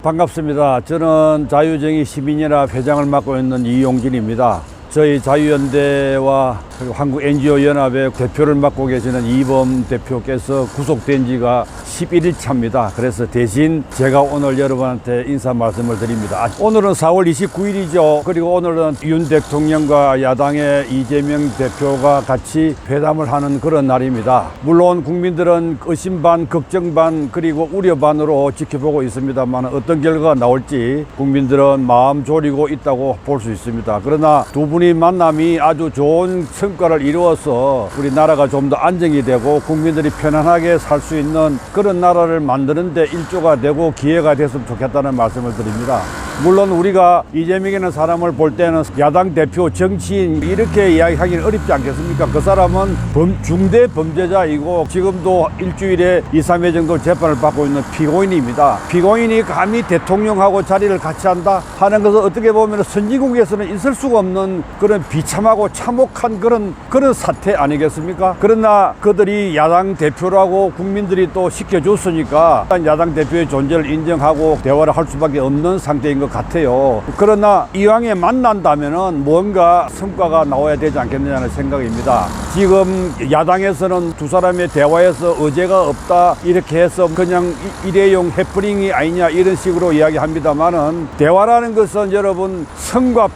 반갑습니다. 저는 자유정의 시민연합 회장을 맡고 있는 이용진입니다. 저희 자유연대와 그리고 한국 NGO연합의 대표를 맡고 계시는 이범 대표께서 구속된 지가 11일 차입니다. 그래서 대신 제가 오늘 여러분한테 인사 말씀을 드립니다. 오늘은 4월 29일이죠. 그리고 오늘은 윤 대통령과 야당의 이재명 대표가 같이 회담을 하는 그런 날입니다. 물론 국민들은 의심 반, 걱정 반, 그리고 우려 반으로 지켜보고 있습니다만 어떤 결과가 나올지 국민들은 마음 졸이고 있다고 볼 수 있습니다. 그러나 두 분이 만남이 아주 좋은 성과를 이루어서 우리나라가 좀 더 안정이 되고 국민들이 편안하게 살 수 있는 그런 나라를 만드는 데 일조가 되고 기회가 됐으면 좋겠다는 말씀을 드립니다. 물론 우리가 이재명이라는 사람을 볼 때는 야당 대표, 정치인 이렇게 이야기하기는 어렵지 않겠습니까? 그 사람은 중대 범죄자이고 지금도 일주일에 2, 3회 정도 재판을 받고 있는 피고인입니다. 피고인이 감히 대통령하고 자리를 같이 한다 하는 것은 어떻게 보면 선진국에서는 있을 수가 없는 그런 비참하고 참혹한 그런 사태 아니겠습니까? 그러나 그들이 야당 대표라고 국민들이 또 시켜줬으니까 야당 대표의 존재를 인정하고 대화를 할 수밖에 없는 상태인 것 같아요. 그러나 이왕에 만난다면은 뭔가 성과가 나와야 되지 않겠느냐는 생각입니다. 지금 야당에서는 두 사람의 대화에서 의제가 없다 이렇게 해서 그냥 일회용 해프닝이 아니냐 이런 식으로 이야기합니다만은 대화라는 것은 여러분 성과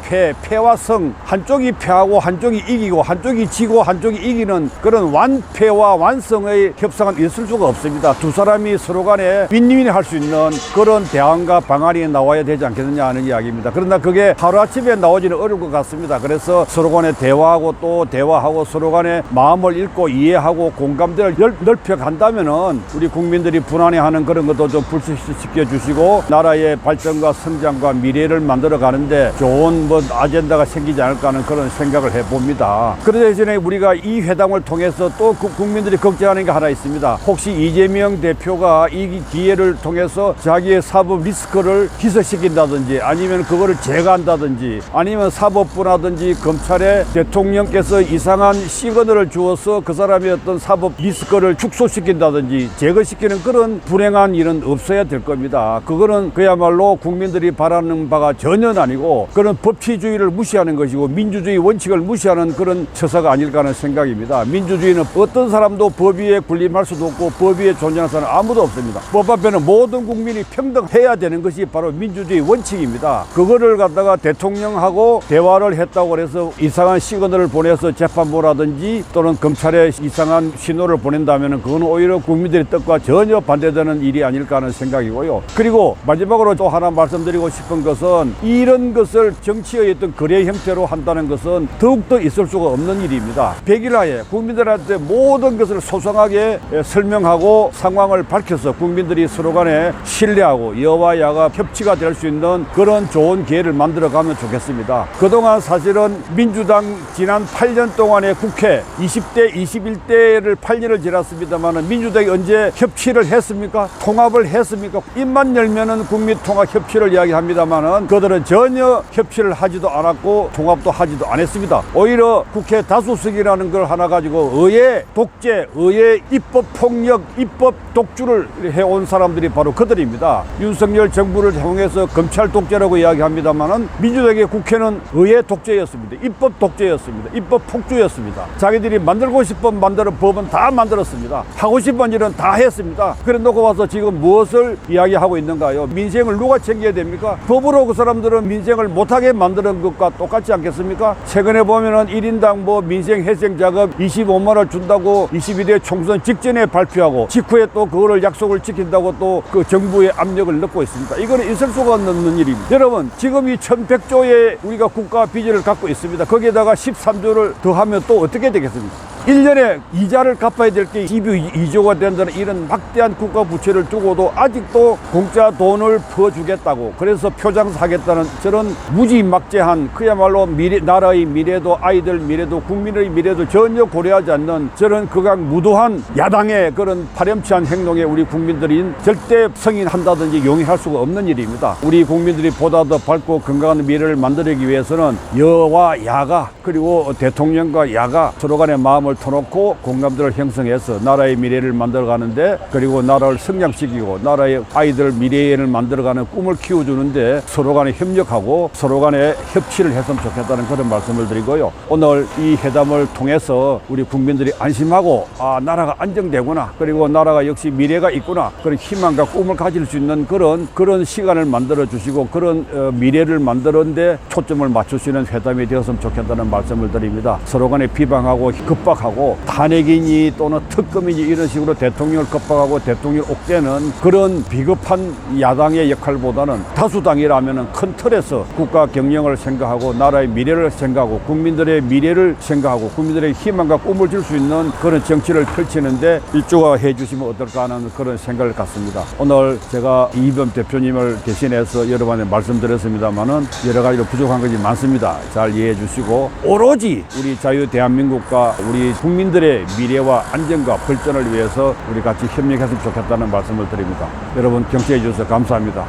패와 성, 한쪽이 패하고 한쪽이 이기고 한쪽이 지고 한쪽이 이기는 그런 완패와 완성의 협상은 있을 수가 없습니다. 두 사람이 서로 간에 윈윈이 할 수 있는 그런 대안과 방안이 나와야 되지 않겠느냐 하는 이야기입니다. 그러나 그게 하루아침에 나오지는 어려울 것 같습니다. 그래서 서로 간에 대화하고 또 대화하고 서로 간에 마음을 읽고 이해하고 공감대를 넓혀간다면은 우리 국민들이 불안해하는 그런 것도 좀 불식시켜 주시고 나라의 발전과 성장과 미래를 만들어 가는데 좋은 아젠다가 생기지 않을까 하는 그런 생각을 해봅니다. 그러자 이전에 우리가 이 회담을 통해서 또 국민들이 걱정하는 게 하나 있습니다. 혹시 이재명 대표가 이 기회를 통해서 자기의 사법 리스크를 기소시킨다든지 아니면 그거를 제거한다든지 아니면 사법부라든지 검찰에 대통령께서 이상한 시그널을 주어서 그 사람의 어떤 사법 리스크를 축소시킨다든지 제거시키는 그런 불행한 일은 없어야 될 겁니다. 그거는 그야말로 국민들이 바라는 바가 전혀 아니고 그런 법치주의를 무시하는 것이고 민주주의 원칙을 무시하는 그런 처사가 아닐까 하는 생각입니다. 민주주의는 어떤 사람도 법 위에 군림할 수도 없고 법 위에 존재하는 사람은 아무도 없습니다. 법 앞에는 모든 국민이 평등해야 되는 것이 바로 민주주의 원칙입니다. 그거를 갖다가 대통령하고 대화를 했다고 해서 이상한 시그널을 보내서 재판부라든지 또는 검찰에 이상한 신호를 보낸다면 그건 오히려 국민들의 뜻과 전혀 반대되는 일이 아닐까 하는 생각이고요. 그리고 마지막으로 또 하나 말씀드리고 싶은 것은 이런 것을 정치의 어떤 거래 형태로 한다는 것은 더욱더 있을 수가 없는 일입니다. 백일하에 국민들한테 모든 것을 소상하게 설명하고 상황을 밝혀서 국민들이 서로 간에 신뢰하고 여와 야가 협치가 될 수 있는 그런 좋은 기회를 만들어가면 좋겠습니다. 그동안 사실은 민주당 지난 8년 동안의 국회 20대, 21대를 8년을 지났습니다만 민주당이 언제 협치를 했습니까? 통합을 했습니까? 입만 열면은 국민통합협치를 이야기합니다만 그들은 전혀 협치를 하지도 않았고 통합도 하지도 않았습니다. 오히려 국회 다수석이라는 걸 하나 가지고 의회 독재, 의회 입법폭력, 입법 독주를 해온 사람들이 바로 그들입니다. 윤석열 정부를 사용해서 검찰 독재라고 이야기합니다만은 민주당의 국회는 의회 독재였습니다. 입법 독재였습니다. 입법 폭주였습니다. 자기들이 만들고 싶은 법은 다 만들었습니다. 하고 싶은 일은 다 했습니다. 그래 놓고 와서 지금 무엇을 이야기하고 있는가요? 민생을 누가 챙겨야 됩니까? 법으로 그 사람들은 민생을 못하게 만드는 것과 똑같지 않겠습니까? 최근에 보면은 1인당 민생 회생 자금 25만 원 준다고 21대 총선 직전에 발표하고 직후에 또 그거를 약속을 지킨다고 또 그 정부의 압력을 넣고 있습니다. 이거는 있을 수가 없는 일입니다. 여러분 지금 이 1100조의 우리가 국가 비전을 갖고 있습니다. 거기에다가 13조를 더하면 또 어떻게 되겠습니까? 1년에 이자를 갚아야 될 게 12조가 된다는 이런 막대한 국가 부채를 두고도 아직도 공짜 돈을 퍼주겠다고 그래서 표장 사겠다는 저런 무지막지한 그야말로 나라의 미래도 아이들 미래도 국민의 미래도 전혀 고려하지 않는 저런 극악무도한 야당의 그런 파렴치한 행동에 우리 국민들이 절대 승인한다든지 용인할 수가 없는 일입니다. 우리 국민들이 보다 더 밝고 건강한 미래를 만들기 위해서는 여와 야가 그리고 대통령과 야가 서로 간의 마음을 마음을 터놓고 공감대를 형성해서 나라의 미래를 만들어가는데, 그리고 나라를 성장시키고 나라의 아이들 미래를 만들어가는 꿈을 키워주는데 서로 간에 협력하고 서로 간에 협치를 했으면 좋겠다는 그런 말씀을 드리고요. 오늘 이 회담을 통해서 우리 국민들이 안심하고 나라가 안정되구나, 그리고 나라가 역시 미래가 있구나, 그런 희망과 꿈을 가질 수 있는 그런 시간을 만들어 주시고 그런 미래를 만드는데 초점을 맞추시는 회담이 되었으면 좋겠다는 말씀을 드립니다. 서로 간에 비방하고 급박하고 탄핵이니 또는 특검이니 이런 식으로 대통령을 급박하고 대통령을 옥죄는 그런 비겁한 야당의 역할보다는 다수당이라면 큰 틀에서 국가 경영을 생각하고 나라의 미래를 생각하고 국민들의 미래를 생각하고 국민들의 희망과 꿈을 줄 수 있는 그런 정치를 펼치는데 일조해 주시면 어떨까 하는 그런 생각을 갖습니다. 오늘 제가 이범 대표님을 대신해서 여러분한테 말씀드렸습니다만은 여러 가지로 부족한 것이 많습니다. 잘 이해해 주시고 오로지 우리 자유 대한민국과 우리 국민들의 미래와 안정과 발전을 위해서 우리 같이 협력했으면 좋겠다는 말씀을 드립니다. 여러분 경청해 주셔서 감사합니다.